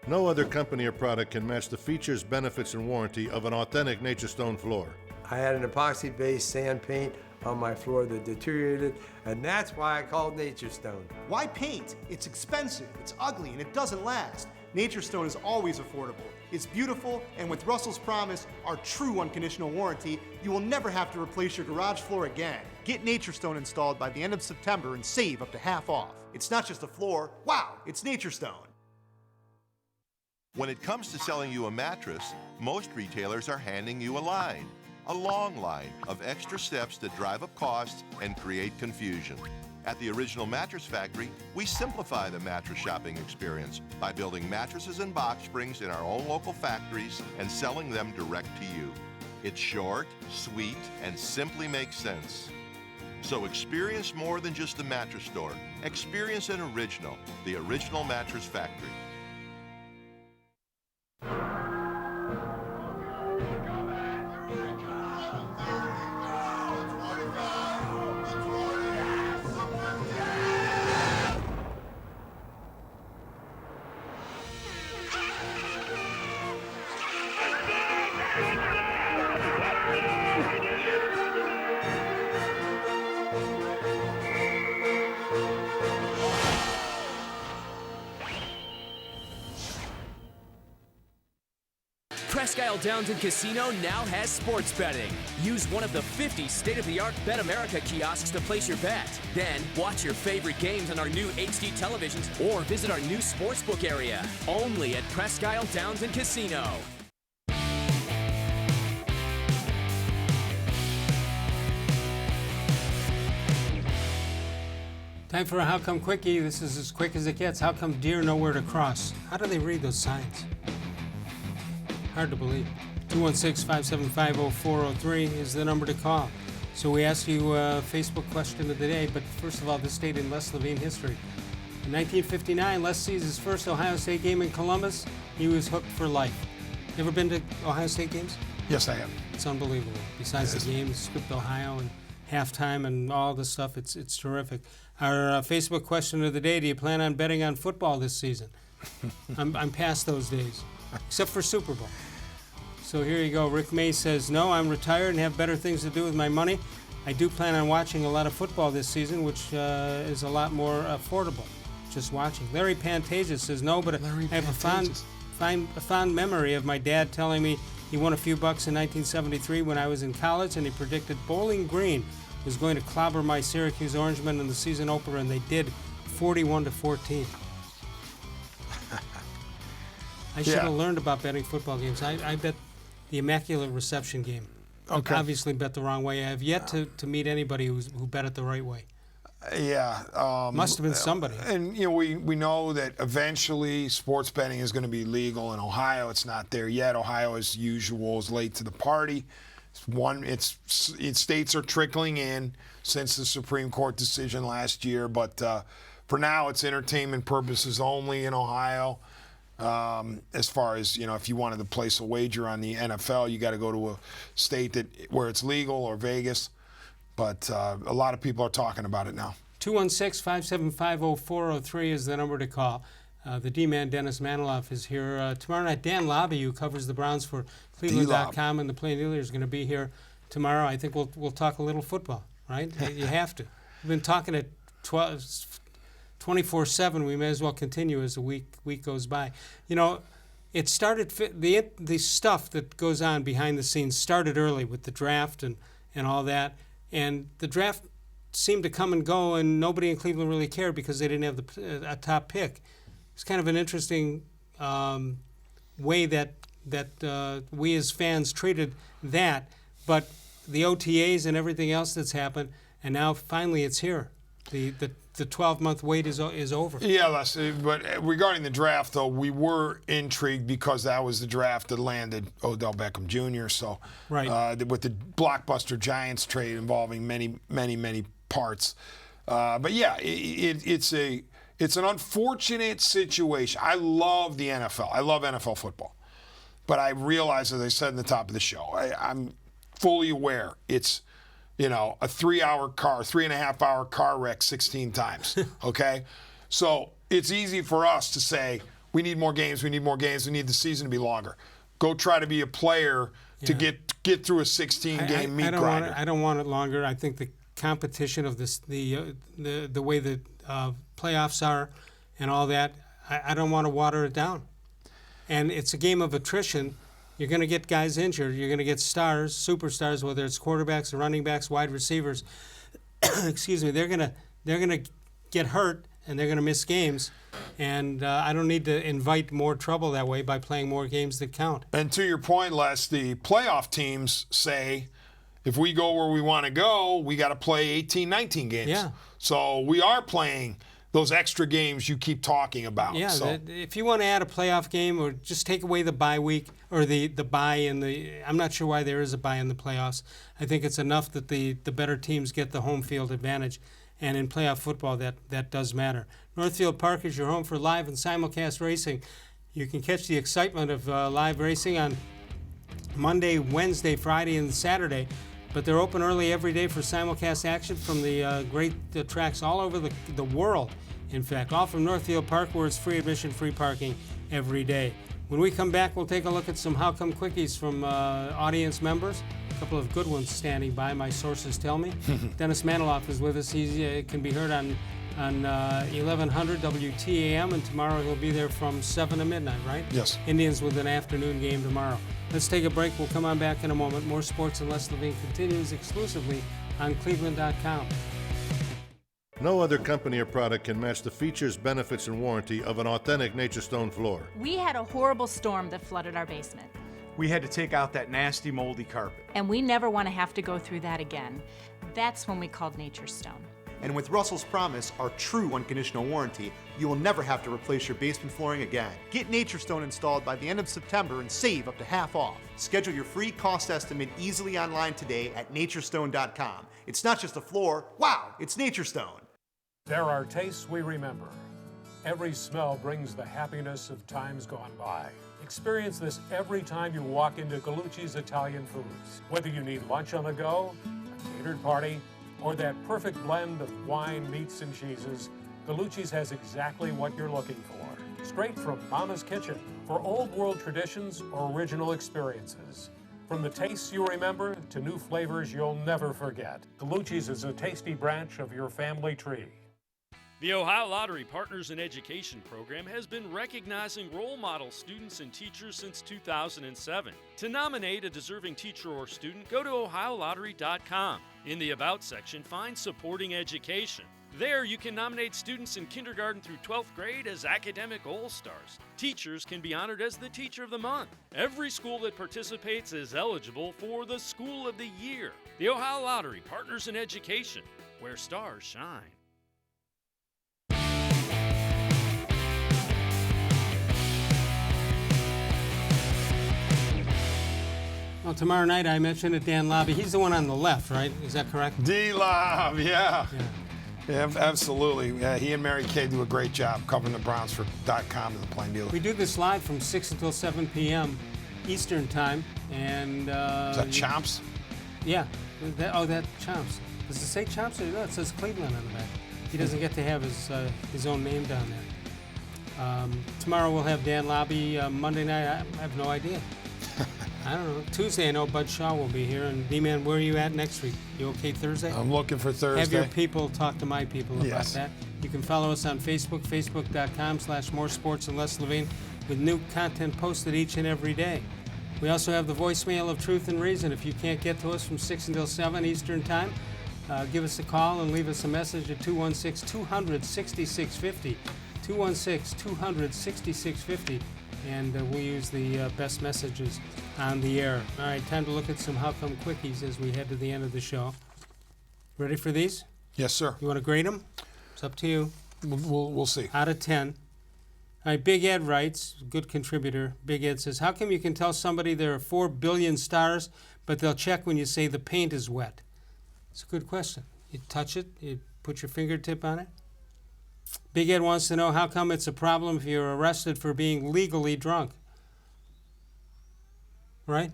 No other company or product can match the features, benefits, and warranty of an authentic Nature Stone floor. I had an epoxy-based sand paint on my floor that deteriorated, and that's why I called Nature Stone. Why paint? It's expensive, it's ugly, and it doesn't last. Nature Stone is always affordable. It's beautiful, and with Russell's Promise, our true unconditional warranty, you will never have to replace your garage floor again. Get Nature Stone installed by the end of September and save up to half off. It's not just a floor, wow, it's Nature Stone. When it comes to selling you a mattress, most retailers are handing you a long line of extra steps that drive up costs and create confusion. At the Original Mattress Factory, we simplify the mattress shopping experience by building mattresses and box springs in our own local factories and selling them direct to you. It's short, sweet, and simply makes sense. So experience more than just the mattress store. Experience an original, the Original Mattress Factory. Presque Isle Downton Casino now has sports betting. Use one of the 50 state-of-the-art Bet America kiosks to place your bet. Then, watch your favorite games on our new HD televisions or visit our new sportsbook area. Only at Presque Isle Downton Casino. Time for a How Come Quickie. This is as quick as it gets. How come deer know where to cross? How do they read those signs? Hard to believe. 216-575-0403 is the number to call. So we asked you a Facebook question of the day, but first of all, this date in Les-Levine history. In 1959, Les sees his first Ohio State game in Columbus. He was hooked for life. You ever been to Ohio State games? Yes, I have. It's unbelievable. Besides the game, skipped Ohio and halftime and all this stuff, it's terrific. Our Facebook question of the day, do you plan on betting on football this season? I'm past those days, except for Super Bowl. So here you go. Rick May says, no, I'm retired and have better things to do with my money. I do plan on watching a lot of football this season, which is a lot more affordable, just watching. Larry Pantasia says, no, but I have a fond memory of my dad telling me he won a few bucks in 1973 when I was in college, and he predicted Bowling Green was going to clobber my Syracuse Orangemen in the season opener, and they did, 41-14. I should have learned about betting football games. I bet the Immaculate Reception game. Okay. I obviously bet the wrong way. I have yet to meet anybody who bet it the right way. Yeah. Must have been somebody. And, you know, we know that eventually sports betting is going to be legal in Ohio. It's not there yet. Ohio, as usual, is late to the party. States are trickling in since the Supreme Court decision last year. But for now, it's entertainment purposes only in Ohio. As far as, you know, if you wanted to place a wager on the NFL, you got to go to a state where it's legal, or Vegas. But a lot of people are talking about it now. 216-575-0403 is the number to call. The D-man, Dennis-Manoloff, is here. Tomorrow night, Dan Lobby, who covers the Browns for cleveland.com and the Plain-Dealer, is going to be here tomorrow. I think we'll talk a little football, right? You have to. We've been talking at 24/7. We may as well continue as the week goes by. You know, it started, the stuff that goes on behind the scenes started early with the draft and all that. And the draft seemed to come and go, and nobody in Cleveland really cared because they didn't have a top pick. It's kind of an interesting way that we as fans treated that. But the OTAs and everything else that's happened, and now finally it's here. The 12-month wait is over. Yeah, Les, but regarding the draft, though, we were intrigued because that was the draft that landed Odell-Beckham-Jr. So, right. With the blockbuster Giants trade involving many, many, many parts. But yeah, it's an unfortunate situation. I love the NFL. I love NFL football. But I realize, as I said in the top of the show, I'm fully aware it's, you know, a 3.5-hour car wreck 16 times, okay? So it's easy for us to say, we need more games, we need more games, we need the season to be longer. Go try to be a player to get through a 16-game meat grinder. I don't want it longer. I think the competition of this, the way the playoffs are and all that, I don't want to water it down. And it's a game of attrition. You're going to get guys injured. You're going to get stars, superstars, whether it's quarterbacks or running backs, wide receivers. Excuse me. They're going to get hurt and they're going to miss games. And I don't need to invite more trouble that way by playing more games that count. And to your point, Les, the playoff teams say, if we go where we want to go, we got to play 18, 19 games. Yeah. So we are playing those extra games you keep talking about. Yeah, so. If you want to add a playoff game or just take away the bye week or the bye in the, I'm not sure why there is a bye in the playoffs. I think it's enough that the better teams get the home field advantage. And in playoff football, that does matter. Northfield Park is your home for live and simulcast racing. You can catch the excitement of live racing on Monday, Wednesday, Friday, and Saturday. But they're open early every day for simulcast action from the great tracks all over the world. In fact, all from Northfield Park, where it's free admission, free parking every day. When we come back, we'll take a look at some How Come Quickies from audience members. A couple of good ones standing by, my sources tell me. Dennis-Manoloff is with us. He can be heard on 1100 WTAM, and tomorrow he'll be there from 7 to midnight, right? Yes. Indians with an afternoon game tomorrow. Let's take a break. We'll come on back in a moment. More Sports and Les-Levine continues exclusively on cleveland.com. No other company or product can match the features, benefits, and warranty of an authentic Nature Stone floor. We had a horrible storm that flooded our basement. We had to take out that nasty moldy carpet. And we never want to have to go through that again. That's when we called Nature Stone. And with Russell's Promise, our true unconditional warranty, you will never have to replace your basement flooring again. Get Nature Stone installed by the end of September and save up to half off. Schedule your free cost estimate easily online today at dennis-manoloff.com. It's not just a floor, wow, it's Nature Stone. There are tastes we remember. Every smell brings the happiness of times gone by. Experience this every time you walk into Gallucci's Italian Foods. Whether you need lunch on the go, a catered party, or that perfect blend of wine, meats, and cheeses, Gallucci's has exactly what you're looking for. Straight from Mama's Kitchen for old world traditions or original experiences. From the tastes you remember to new flavors you'll never forget. Gallucci's is a tasty branch of your family tree. The Ohio Lottery Partners in Education program has been recognizing role model students and teachers since 2007. To nominate a deserving teacher or student, go to ohiolottery.com. In the About section, find Supporting Education. There, you can nominate students in kindergarten through 12th grade as academic all-stars. Teachers can be honored as the Teacher of the Month. Every school that participates is eligible for the School of the Year. The Ohio Lottery Partners in Education, where stars shine. Well, tomorrow night I mentioned it, Dan Lobby. He's the one on the left, right? Is that correct? D-Lob, yeah, absolutely. Yeah, he and Mary Kay do a great job covering the Browns for .com as a plain dealer. We do this live from 6 until 7 p.m. Eastern time. And is that Chomps? Yeah. That Chomps. Does it say Chomps? No, it says Cleveland on the back. He doesn't get to have his own name down there. Tomorrow we'll have Dan Lobby. Monday night, I have no idea. I don't know. Tuesday, I know Bud Shaw will be here. And D-Man, where are you at next week? You okay Thursday? I'm looking for Thursday. Have your people talk to my people about Yes. that. You can follow us on Facebook, facebook.com/more-sports-and-les-levine, with new content posted each and every day. We also have the voicemail of Truth and Reason. If you can't get to us from 6 until 7 Eastern time, give us a call and leave us a message at 216-200-6650. 216-200-6650. And we'll use the best messages on the air. All right, time to look at some How Come Quickies as we head to the end of the show. Ready for these? Yes, sir. You want to grade them? It's up to you. We'll see. Out of 10. All right, Big Ed writes, good contributor. Big Ed says, how come you can tell somebody there are 4 billion stars, but they'll check when you say the paint is wet? It's a good question. You touch it, you put your fingertip on it. Big Ed wants to know how come it's a problem if you're arrested for being legally drunk. Right?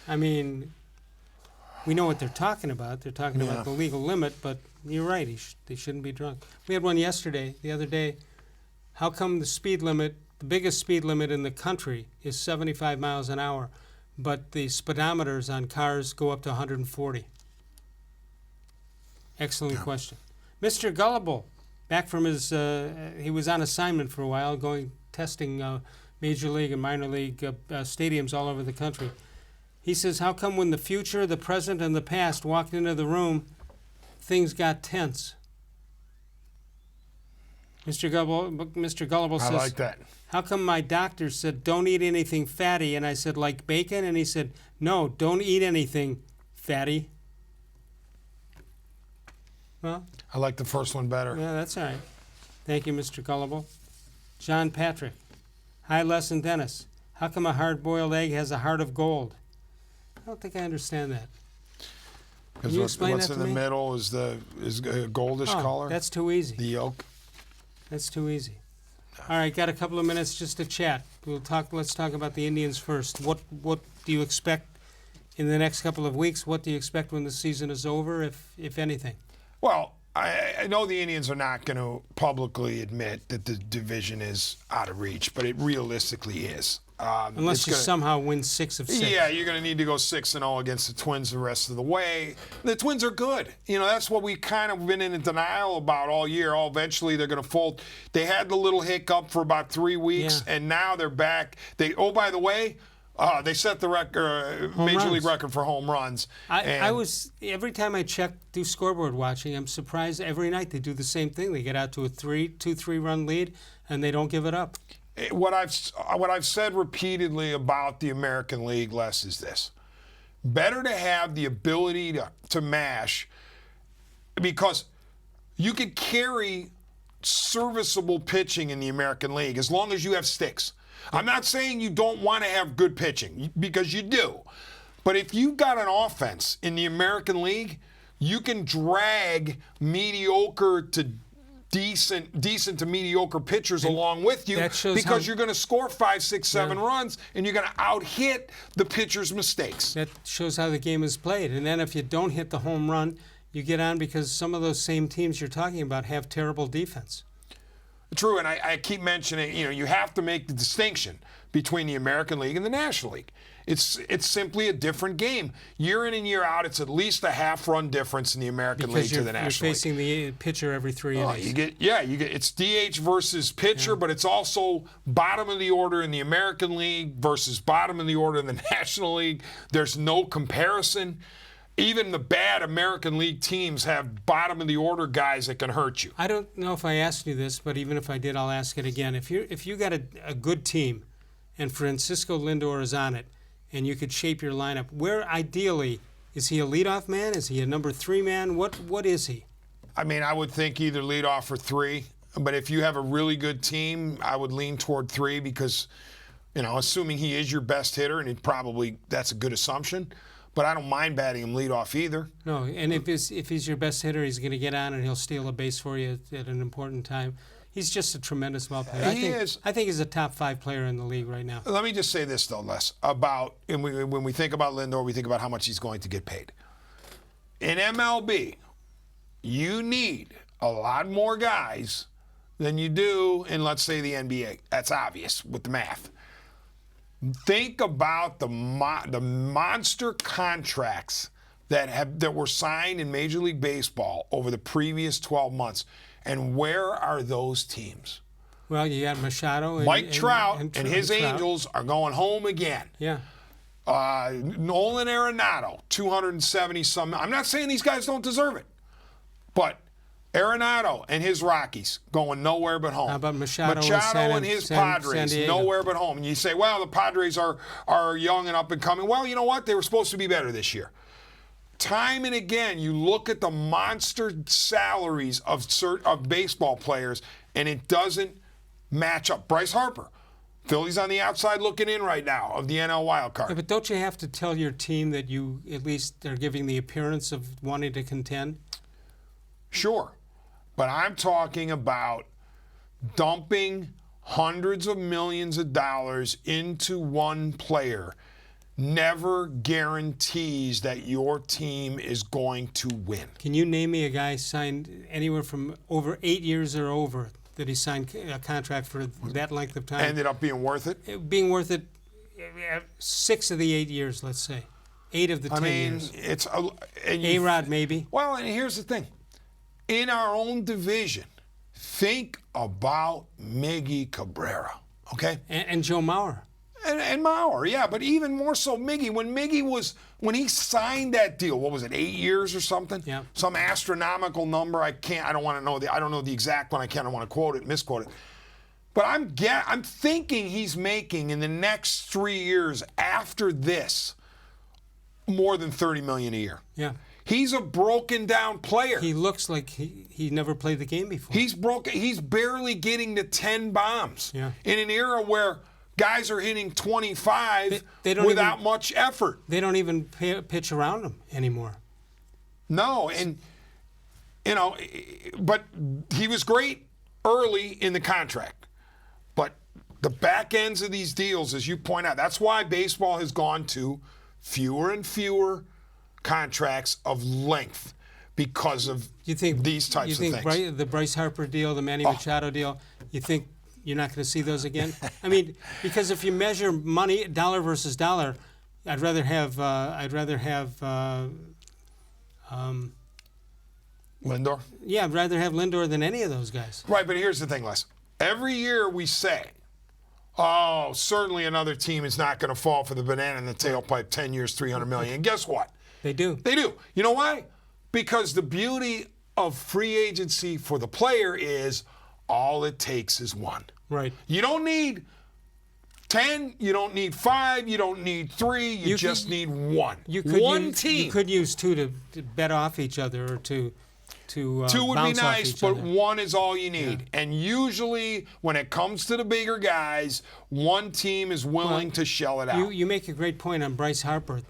I mean, we know what they're talking about. They're talking about the legal limit, but you're right. They shouldn't be drunk. We had one the other day. How come the speed limit, the biggest speed limit in the country is 75 miles an hour, but the speedometers on cars go up to 140. Excellent question. Mr. Gullible, back from his, he was on assignment for a while, testing major league and minor league stadiums all over the country. He says, how come when the future, the present, and the past walked into the room, things got tense? Mr. Gullible says, I like that. How come my doctor said, don't eat anything fatty? And I said, like bacon? And he said, no, don't eat anything fatty. Well, I like the first one better. Yeah, that's all right. Thank you, Mr. Gullible. John Patrick. Hi, Les and Dennis. How come a hard-boiled egg has a heart of gold? I don't think I understand that. Can you explain what's that to in me? the middle is a goldish color. That's too easy. The yolk. That's too easy. All right, got a couple of minutes just to chat. Let's talk about the Indians first. What do you expect in the next couple of weeks? What do you expect when the season is over, if anything? Well, I know the Indians are not going to publicly admit that the division is out of reach, but it realistically is. Unless you somehow win 6 of 6. Yeah, you're going to need to go 6-0 against the Twins the rest of the way. The Twins are good. You know, that's what we kind of been in denial about all year. Eventually they're going to fold. They had the little hiccup for about 3 weeks, and now they're back. By the way, they set the record, major league record for home runs. I was, every time I do scoreboard watching, I'm surprised every night they do the same thing. They get out to a 2-3 run lead, and they don't give it up. What I've said repeatedly about the American League, Les, is this. Better to have the ability to mash, because you could carry serviceable pitching in the American League as long as you have sticks. I'm not saying you don't want to have good pitching, because you do. But if you've got an offense in the American League, you can drag mediocre to decent to mediocre pitchers along with you, because you're going to score 5, 6, 7 runs, and you're going to out-hit the pitcher's mistakes. That shows how the game is played. And then if you don't hit the home run, you get on, because some of those same teams you're talking about have terrible defense. True, and I keep mentioning, you have to make the distinction between the American League and the National League. It's simply a different game. Year in and year out, it's at least a half-run difference in the American League to the National League. You're facing the pitcher every 3 innings. You get it's DH versus pitcher, but it's also bottom of the order in the American League versus bottom of the order in the National League. There's no comparison. Even the bad American League teams have bottom-of-the-order guys that can hurt you. I don't know if I asked you this, but even if I did, I'll ask it again. If you got a good team, and Francisco Lindor is on it, and you could shape your lineup, where ideally is he a leadoff man? Is he a number 3 man? What is he? I mean, I would think either leadoff or 3. But if you have a really good team, I would lean toward 3, because, assuming he is your best hitter, and that's a good assumption. But I don't mind batting him leadoff either. No, and if he's your best hitter, he's going to get on and he'll steal a base for you at an important time. He's just a tremendous ball player. I think he's a top 5 player in the league right now. Let me just say this, though, Les, when we think about Lindor, we think about how much he's going to get paid. In MLB, you need a lot more guys than you do in, let's say, the NBA. That's obvious with the math. Think about the monster contracts that were signed in Major League Baseball over the previous 12 months. And where are those teams? Well, you got Machado. Mike Trout and his Angels are going home again. Yeah. Nolan Arenado, 270-some. I'm not saying these guys don't deserve it. But Arenado and his Rockies going nowhere but home. How about Machado and his Padres, nowhere but home. And you say, well, the Padres are young and up and coming. Well, you know what? They were supposed to be better this year. Time and again, you look at the monster salaries of baseball players, and it doesn't match up. Bryce Harper, Phillies on the outside looking in right now of the NL wild card. Yeah, but don't you have to tell your team that you at least are giving the appearance of wanting to contend? Sure. But I'm talking about dumping hundreds of millions of dollars into one player never guarantees that your team is going to win. Can you name me a guy signed anywhere from over 8 years or over that he signed a contract for that length of time. Ended up being worth it? Being worth it 6 of the 8 years, let's say. 8 of the 10 years. It's A-Rod, maybe. Well, and here's the thing. In our own division, think about Miggy Cabrera, okay? And Joe Mauer. And Mauer, yeah, but even more so Miggy. When he signed that deal, what was it, 8 years or something? Yeah. Some astronomical number. I don't know the exact one. I don't want to misquote it. But I'm thinking he's making in the next 3 years after this more than $30 million a year. Yeah. He's a broken down player. He looks like he never played the game before. He's broken. He's barely getting to 10 bombs in an era where guys are hitting 25 without much effort. They don't even pitch around him anymore. No, and but he was great early in the contract. But the back ends of these deals, as you point out, that's why baseball has gone to fewer and fewer contracts of length because of these types of things. The Bryce Harper deal, the Manny Machado deal, you think you're not going to see those again? I mean, because if you measure money dollar versus dollar, I'd rather have Lindor? Yeah, I'd rather have Lindor than any of those guys. Right, but here's the thing, Les. Every year we say, certainly another team is not going to fall for the banana in the tailpipe, 10 years, $300 million. And guess what? They do. They do. You know why? Because the beauty of free agency for the player is all it takes is one. Right. You don't need 10, you don't need 5, you don't need 3, you just need one. One team. You could use 2 to bet off each other or to 2 would be nice, but 1 is all you need. Yeah. And usually, when it comes to the bigger guys, one team is willing to shell it out. You make a great point on Bryce Harper.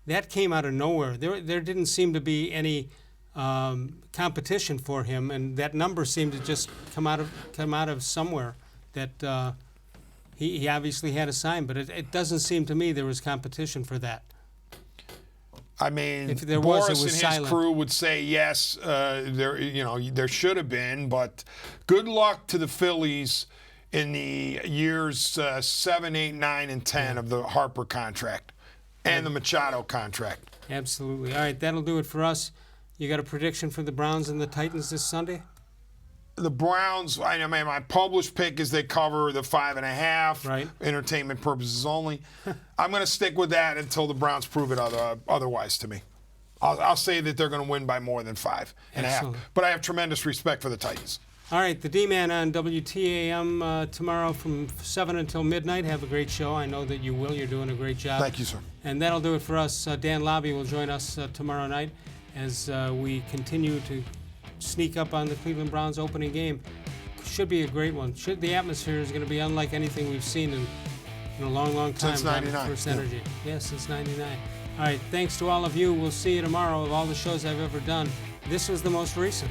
That came out of nowhere. There didn't seem to be any competition for him, and that number seemed to just come out of somewhere. That he obviously had a sign, but it doesn't seem to me there was competition for that. I mean, if there Boris was, it was and silent. his crew would say yes. There should have been, but good luck to the Phillies in the years 7, 8, 9, and 10 of the Harper contract and the Machado contract. Absolutely. All right, that'll do it for us. You got a prediction for the Browns and the Titans this Sunday? The Browns, I mean, my published pick is they cover the 5.5, right? Entertainment purposes only. I'm going to stick with that until the Browns prove it otherwise to me. I'll say that they're going to win by more than 5.5. But I have tremendous respect for the Titans. All right, the D-Man on WTAM tomorrow from 7 until midnight. Have a great show. I know that you will. You're doing a great job. Thank you, sir. And that'll do it for us. Dan Lobby will join us tomorrow night as we continue to sneak up on the Cleveland Browns opening game. Should be a great one. The atmosphere is going to be unlike anything we've seen in a long, long time. Since 99. First Energy. Yeah, since 99. All right, thanks to all of you. We'll see you tomorrow. Of all the shows I've ever done, this was the most recent.